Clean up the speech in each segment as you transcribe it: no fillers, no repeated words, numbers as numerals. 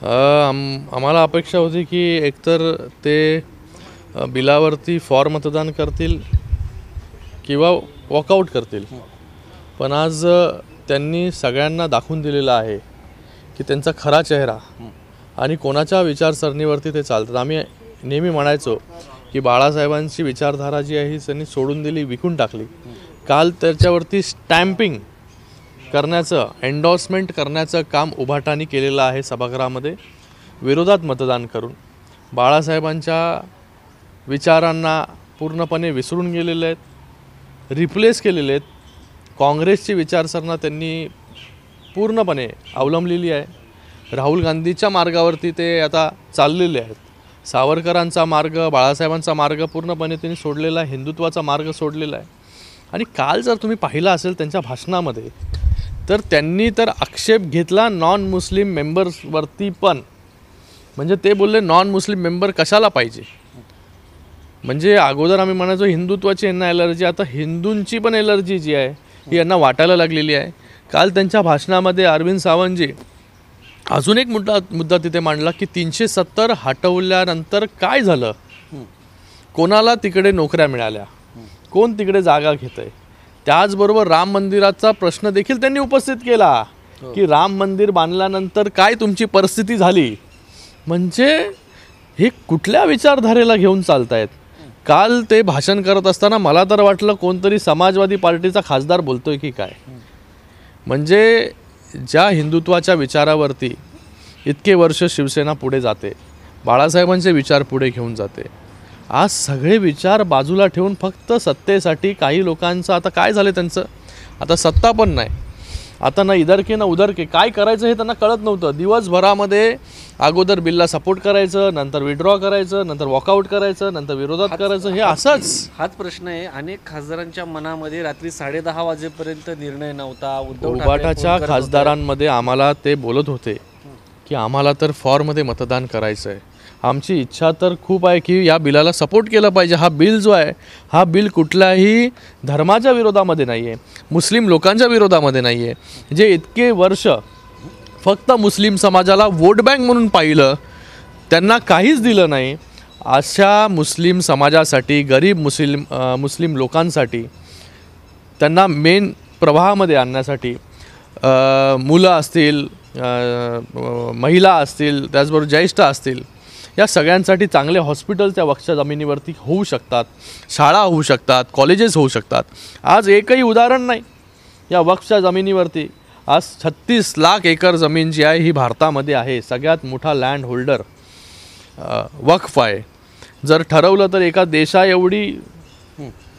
आम्हाला अपेक्षा होती की एकतर ते बिलावरती फॉर मतदान करतील किंवा वॉकआउट करतील, पण आज त्यांनी सगळ्यांना दाखवून दिलेला आहे की त्यांचा खरा चेहरा आणि कोणाच्या विचारसरणीवरती ते चालतात. आम्ही नेहमी म्हणायचो की बाळासाहेबांची विचारधारा जी आहे त्यांनी सोडून दिली, विकून टाकली. काल त्याच्यावरती स्टॅम्पिंग करण्याचं, एन्डॉर्समेंट करण्याचं काम उभाटानी केलेलं आहे सभागृहामध्ये. विरोधात मतदान करून बाळासाहेबांच्या विचारांना पूर्णपणे विसरून गेलेले आहेत, रिप्लेस केलेले आहेत. काँग्रेसची विचारसरणा त्यांनी पूर्णपणे अवलंबलेली आहे. राहुल गांधीच्या मार्गावरती ते आता चाललेले आहेत. सावरकरांचा मार्ग, बाळासाहेबांचा मार्ग पूर्णपणे त्यांनी सोडलेला आहे, हिंदुत्वाचा मार्ग सोडलेला आहे. आणि काल जर तुम्ही पाहिलं असेल त्यांच्या भाषणामध्ये, तर त्यांनी तर आक्षेप घेतला नॉन मुस्लिम मेंबर्सवरती पण. म्हणजे ते बोलले नॉन मुस्लिम मेंबर कशाला पाहिजे. म्हणजे अगोदर आम्ही म्हणायचो हिंदुत्वाची यांना एलर्जी, आता हिंदूंची पण एलर्जी जी आहे ही यांना वाटायला लागलेली आहे. काल त्यांच्या भाषणामध्ये अरविंद सावंतजी अजून एक मुद्दा तिथे मांडला की 370 हटवल्यानंतर काय झालं, कोणाला तिकडे नोकऱ्या मिळाल्या, कोण तिकडे जागा घेत आहे. त्याचबरोबर राम मंदिराचा प्रश्न देखील त्यांनी उपस्थित केला की राम मंदिर बांधल्यानंतर काय तुमची परिस्थिती झाली. म्हणजे हे कुठल्या विचारधारेला घेऊन चालतायत. काल ते भाषण करत असताना मला तर वाटलं कोणतरी समाजवादी पार्टीचा खासदार बोलतोय की काय. म्हणजे ज्या हिंदुत्वाच्या विचारावरती इतके वर्ष शिवसेना पुढे जाते, बाळासाहेबांचे विचार पुढे घेऊन जाते, आज सगळे विचार बाजूला ठेवून फक्त सत्तेसाठी काही लोकांचं आता काय झालं, त्यांचं आता सत्ता पण नाही, आता ना इधर के ना उधर के, काय करायचं हे त्यांना कळत नव्हतं. दिवसभरामध्ये अगोदर बिलला सपोर्ट करायचं, नंतर विड्रॉ करायचं, नंतर वॉकआउट करायचं, नंतर विरोधात करायचं, हे असंच. हाच प्रश्न आहे. अनेक खासदारांच्या मनामध्ये रात्री 10:30 वाजेपर्यंत निर्णय नव्हता. उभाटाच्या खासदारांमध्ये आम्हाला ते बोलत होते की आम्हाला तर फॉरमध्ये मतदान करायचं आहे, आमची इच्छा तर खूप आहे की या बिलाला सपोर्ट केलं पाहिजे. हा बिल जो आहे हा बिल कुठल्याही धर्माच्या विरोधामध्ये नाही आहे, मुस्लिम लोकांच्या विरोधामध्ये नाही आहे. जे इतके वर्ष फक्त मुस्लिम समाजाला वोट बँक म्हणून पाहिलं, त्यांना काहीच दिलं नाही, अशा मुस्लिम समाजासाठी, गरीब मुस्लिम लोकांसाठी, त्यांना मेन प्रवाहामध्ये आणण्यासाठी मुलं असतील, महिला असतील, त्याचबरोबर ज्येष्ठ असतील, या सगळ्यांसाठी चांगले हॉस्पिटल त्या वक्फच्या जमिनीवरती होऊ शकतात, शाळा होऊ शकतात, कॉलेजेस होऊ शकतात. आज एकही उदाहरण नाही या वक्फच्या जमिनीवरती. आज 36 लाख एकर जमीन जी आहे ही भारतामध्ये आहे. सगळ्यात मोठा लँड होल्डर वक्फ आहे. जर ठरवलं तर एका देशा एवढी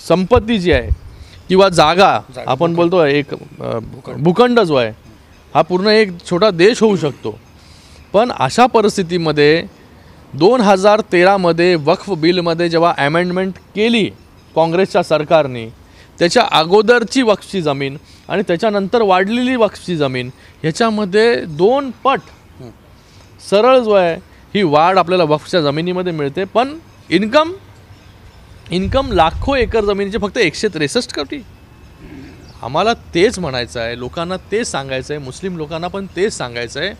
संपत्ती जी आहे किंवा जागा आपण बोलतो, एक भूखंड जो आहे हा पूर्ण एक छोटा देश होऊ शकतो. पण अशा परिस्थितीमध्ये 2013मध्ये वक्फ बिलमध्ये जेव्हा अमेंडमेंट केली काँग्रेसच्या सरकारने, त्याच्या अगोदरची वक्फची जमीन आणि त्याच्यानंतर वाढलेली वक्फची जमीन, ह्याच्यामध्ये 2 पट सरळ जो आहे ही वाढ आपल्याला वक्फच्या जमिनीमध्ये मिळते. पण इन्कम लाखो एकर जमिनीचे फक्त 163 कोटी. आम्हाला तेच म्हणायचं आहे, लोकांना तेच सांगायचं आहे, मुस्लिम लोकांना पण तेच सांगायचं आहे.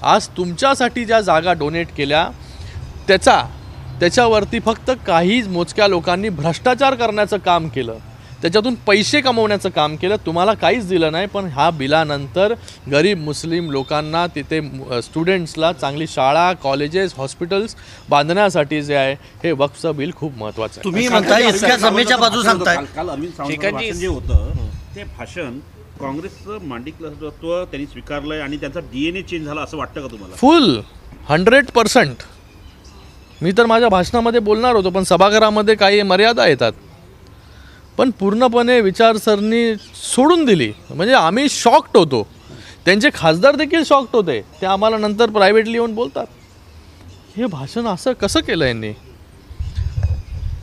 आज तुमच्यासाठी ज्या जागा डोनेट केल्या त्याच्यावरती फक्त काही मोजक्या लोकांनी भ्रष्टाचार करण्याचं काम केलं, त्याच्यातून पैसे कमवण्याचं काम केलं, तुम्हाला काहीच दिलं नाही. पण ह्या बिलानंतर गरीब मुस्लिम लोकांना, तिथे स्टुडंट्सला चांगली शाळा, कॉलेजेस, हॉस्पिटल्स बांधण्यासाठी जे आहे हे वक्फचं बिल खूप महत्त्वाचं आहे. तुम्ही म्हणताय इतक्या जमेच्या बाजू सांगताय. काल अमित सावंत जे होतं ते भाषण काँग्रेसचं मांडीतलं तत्व त्यांनी स्वीकारलंय आणि त्यांचा DNA चेंज झाला असं वाटतं का तुम्हाला? फुल 100%. मी तर माझ्या भाषणामध्ये बोलणार होतो, पण सभागृहामध्ये काही मर्यादा येतात. पण पूर्णपणे विचारसरणी सोडून दिली. म्हणजे आम्ही शॉक्ड होतो, त्यांचे खासदार देखील शॉक्ड होते. ते आम्हाला नंतर प्रायव्हेटली येऊन बोलतात हे भाषण असं कसं केलं यांनी.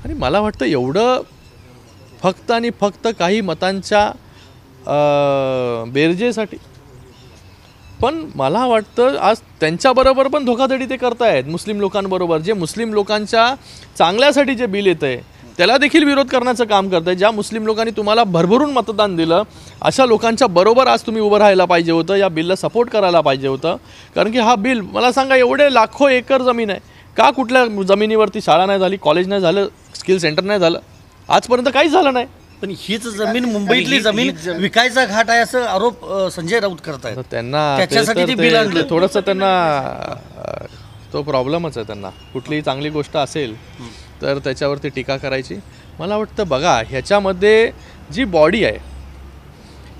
आणि मला वाटतं एवढं फक्त आणि फक्त काही मतांच्या बेरजेसाठी. पण मला वाटतं आज त्यांच्याबरोबर पण धोकाधडी ते करतायत मुस्लिम लोकांबरोबर. जे मुस्लिम लोकांच्या चांगल्यासाठी जे बिल येतं आहे त्याला देखील विरोध करण्याचं काम करत आहे. ज्या मुस्लिम लोकांनी तुम्हाला भरभरून मतदान दिलं अशा लोकांच्या बरोबर आज तुम्ही उभं राहायला पाहिजे होतं, या बिलला सपोर्ट करायला पाहिजे होतं. कारण की हा बिल, मला सांगा, एवढे लाखो एकर जमीन आहे, का कुठल्या जमिनीवरती शाळा नाही झाली, कॉलेज नाही झालं, स्किल सेंटर नाही झालं, आजपर्यंत काहीच झालं नाही. पण हीच जमीन मुंबईतली जमीन विकायचा घाट आहे असं आरोप संजय राऊत करतायत. त्यांना त्याच्यासाठी ते बिल आणलं. थोडंसं त्यांना तो प्रॉब्लेमच आहे. त्यांना कुठलीही चांगली गोष्ट असेल तर त्याच्यावरती टीका करायची. मला वाटतं बघा, ह्याच्यामध्ये जी बॉडी आहे,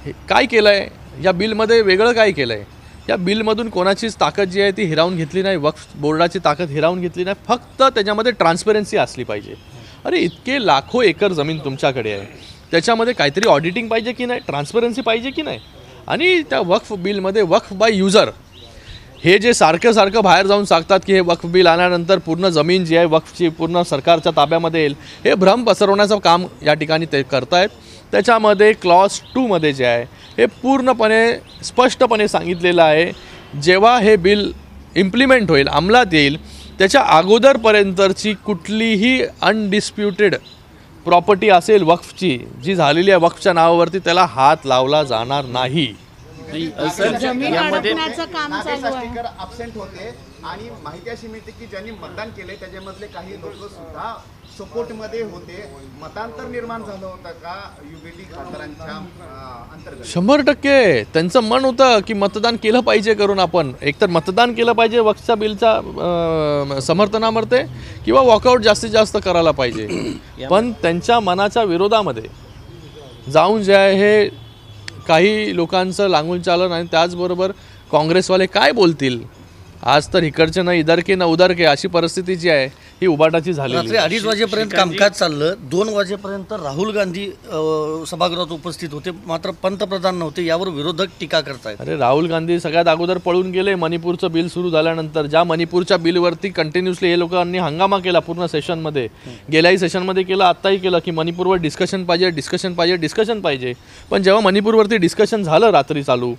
हे काय केलं आहे या बिलमध्ये, वेगळं काय केलं आहे. या बिलमधून कोणाचीच ताकद जी आहे ती हिरावून घेतली नाही, वक्फ बोर्डाची ताकद हिरावून घेतली नाही. फक्त त्याच्यामध्ये ट्रान्सपरन्सी असली पाहिजे. अरे इतके लाखो एकर जमीन तुमच्याकडे आहे, त्याच्यामध्ये काहीतरी ऑडिटिंग पाहिजे की नाही, ट्रान्सपरन्सी पाहिजे की नाही. आणि त्या वक्फ बिलमध्ये वक्फ बाय युजर हे जे सारखं बाहेर जाऊन सांगतात की हे वक्फ बिल आल्यानंतर पूर्ण जमीन जी आहे वक्फची पूर्ण सरकारच्या ताब्यामध्ये येईल, हे भ्रम पसरवण्याचं काम या ठिकाणी ते करतायत. त्याच्यामध्ये क्लॉज 2 मध्ये जे आहे हे पूर्णपणे स्पष्टपणे सांगितलेलं आहे, जेव्हा हे बिल इम्प्लिमेंट होईल, अंमलात येईल, त्याच्या अगोदरपर्यंतची कुठलीही अनडिस्प्युटेड प्रॉपर्टी असेल वक्फची, जी झालेली आहे वक्फच्या नावावरती, त्याला हात लावला जाणार नाही. जमीन अडकण्याचं काम चालू आहे. स्पीकर अब्सेंट होते आणि माहिती अशी मिळते की ज्यांनी मतदान केले त्याच्यामधले काही लोक सुद्धा सपोर्ट मध्ये होते. मतांतर निर्माण झालं होतं का युबीटी खासदारांच्या अंतर्गत? 100% त्यांचं मन होतं की मतदान केलं पाहिजे करून आपण, एकतर मतदान केलं पाहिजे वक्फच्या बिलच्या समर्थनामध्ये किंवा वॉकआउट जास्तीत जास्त करायला पाहिजे. पण त्यांच्या मनाच्या विरोधामध्ये जाऊन जे आहे हे काही लोकांचं लागून चाललं नाही. त्याचबरोबर काँग्रेसवाले काय बोलतील, आज तर इकडचे ना इधर के ना उधर के अशी परिस्थिती जी आहे ही उबाटाची झाली. रात्री 2:30 वाजेपर्यंत कामकाज चाललं. 2 वाजेपर्यंत राहुल गांधी सभागृहात उपस्थित होते, मात्र पंतप्रधान नव्हते. यावर विरोधक टीका करतायत. अरे राहुल गांधी सगळ्यात अगोदर पळून गेले मणिपूरचं बिल सुरू झाल्यानंतर. ज्या मणिपूरच्या बिलवरती कंटिन्युअसली हे लोकांनी हंगामा केला पूर्ण सेशनमध्ये, गेल्याही सेशनमध्ये केलं, आत्ताही केलं की मणिपूरवर डिस्कशन पाहिजे. पण जेव्हा मणिपूरवरती डिस्कशन झालं रात्री चालू,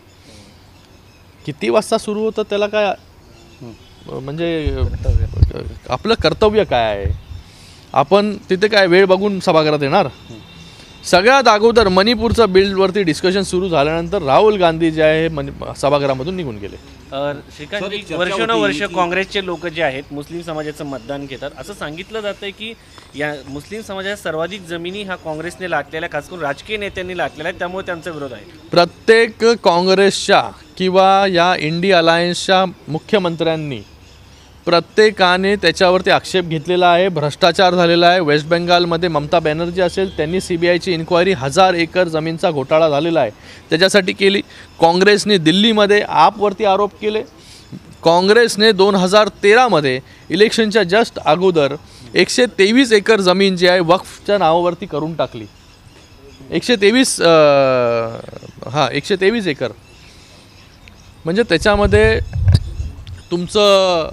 किती वाजता सुरू होतं त्याला काय, म्हणजे आपलं कर्तव्य काय आहे, आपण तिथे काय वेळ बघून सभागृहात येणार. सगळ्यात अगोदर मणिपूरचं बिलवरती डिस्कशन सुरू झाल्यानंतर राहुल गांधी जे आहे सभागृहामधून निघून गेले. श्रीकांत, वर्षानुवर्ष काँग्रेसचे लोक जे आहेत मुस्लिम समाजाचं मतदान घेतात. असं सांगितलं जातंय की या मुस्लिम समाजाच्या सर्वाधिक जमिनी हा काँग्रेसने लाटलेल्या, खास करून राजकीय नेत्यांनी लाटलेल्या आहेत, त्यामुळे त्यांचा विरोध आहे. प्रत्येक काँग्रेसच्या किंवा या इंडिया अलायन्सच्या मुख्यमंत्र्यांनी प्रत्येकाने त्याच्यावरती आक्षेप घेतलेला आहे. भ्रष्टाचार झालेला आहे. वेस्ट बेंगालमध्ये ममता बॅनर्जी असेल, त्यांनी CBIची इन्क्वायरी 1000 एकर जमीनचा घोटाळा झालेला आहे त्याच्यासाठी केली. काँग्रेसने दिल्लीमध्ये आपवरती आरोप केले. काँग्रेसने 2013मध्ये इलेक्शनच्या जस्ट अगोदर 123 एकर जमीन जी आहे वक्फच्या नावावरती करून टाकली. 123 एकर म्हणजे त्याच्यामध्ये तुमचं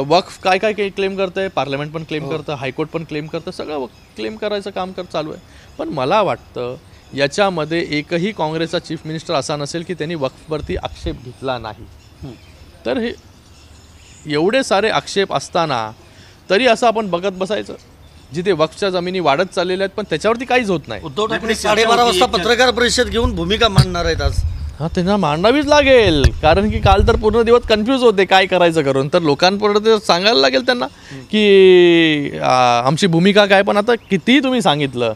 वक्फ काय क्लेम करतं आहे, पार्लमेंट पण क्लेम करतं, हायकोर्ट पण क्लेम करतं, सगळं क्लेम करायचं काम चालू आहे. पण मला वाटतं याच्यामध्ये एकही काँग्रेसचा चीफ मिनिस्टर असा नसेल की त्यांनी वक्फवरती आक्षेप घेतला नाही. तर हे एवढे सारे आक्षेप असताना तरी असं आपण बघत बसायचं, जिथे वक्फच्या जमिनी वाढत चाललेल्या आहेत पण त्याच्यावरती काहीच होत नाही. उद्धव ठाकरे 12:30 वाजता पत्रकार परिषद घेऊन भूमिका मांडणार आहेत आज. हां, त्यांना मांडावीच लागेल, कारण की काल तर पूर्ण दिवस कन्फ्यूज होते काय करायचं करून. तर लोकांपर्यंत सांगायला लागेल त्यांना की आमची भूमिका काय. पण आता कितीही तुम्ही सांगितलं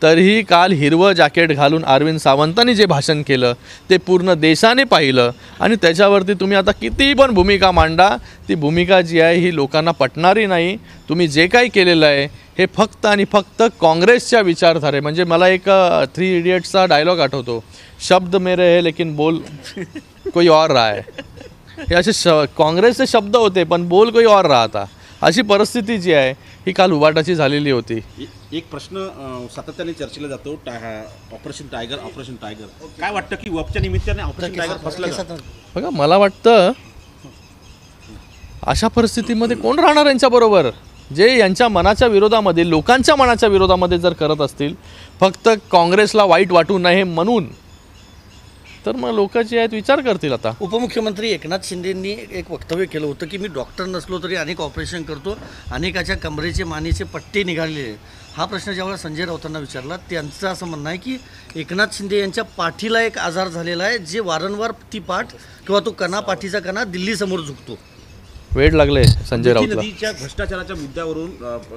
तरीही काल हिरवं जॅकेट घालून अरविंद सावंतांनी जे भाषण केलं ते पूर्ण देशाने पाहिलं. आणि त्याच्यावरती तुम्ही आता कितीही पण भूमिका मांडा, ती भूमिका जी आहे ही लोकांना पटणारी नाही. तुम्ही जे काही केलेलं आहे हे फक्त आणि फक्त काँग्रेसच्या विचारधारे. म्हणजे मला एक 3 इडियट्सचा डायलॉग आठवतो, शब्द मेरे है लेकिन बोल कोई और रहा है. हे असे काँग्रेसचे शब्द होते पण बोल कोई और रहा था. अशी परिस्थिती जी आहे ही काल उबाटाची झालेली होती. एक प्रश्न सातत्याने चर्चेला जातो, ऑपरेशन टायगर. काय वाटतं की वक्फच्या निमित्ताने ऑपरेशन टायगर फसलं का? बघा, मला वाटतं अशा परिस्थितीमध्ये कोण राहणार यांच्याबरोबर, जे यांच्या मनाच्या विरोधामध्ये, लोकांच्या मनाच्या विरोधामध्ये जर करत असतील, फक्त काँग्रेसला वाईट वाटू नये म्हणून तर मग लोक जे आहेत विचार करतील आता. उपमुख्यमंत्री एकनाथ शिंदेंनी एक वक्तव्य केलं होतं की मी डॉक्टर नसलो तरी अनेक ऑपरेशन करतो, अनेकाच्या कमरेचे मानेचे पट्टे निघालेले. हा प्रश्न ज्यावेळेला संजय राऊतांना विचारला, त्यांचं असं म्हणणं आहे की एकनाथ शिंदे यांच्या पाठीला एक आजार झालेला आहे, जे वारंवार ती पाठ किंवा तो कणा, पाठीचा कणा दिल्लीसमोर झुकतो. वेळ लागले संजय मिठी राऊतला. नदीच्या भ्रष्टाचाराच्या मुद्द्यावरून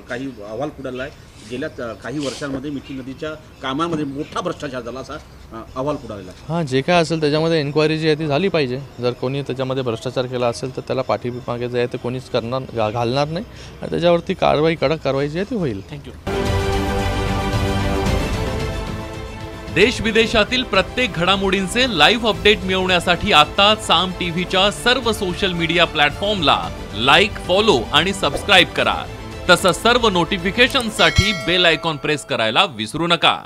काही अहवाल पुढे आला आहे. गेल्या काही वर्षांमध्ये मिठी नदीच्या कामामध्ये मोठा भ्रष्टाचार झाला असा अहवाल पुढे आलेला आहे. हां, जे काय असेल त्याच्यामध्ये एन्क्वायरी जी आहे ती झाली पाहिजे. जर कोणी त्याच्यामध्ये भ्रष्टाचार केला असेल तर त्याला पाठीमागे जे आहे ते कोणीच घालणार नाही आणि त्याच्यावरती कडक कारवाई जी आहे ती होईल. थँक्यू. देश विदेशातील प्रत्येक घडामोडींचे लाईव्ह अपडेट मिळवण्यासाठी आता साम टीव्हीच्या सर्व सोशल मीडिया प्लॅटफॉर्मला लाईक, फॉलो आणि सबस्क्राईब करा. तसंच सर्व नोटिफिकेशनसाठी बेल आयकॉन प्रेस करायला विसरू नका.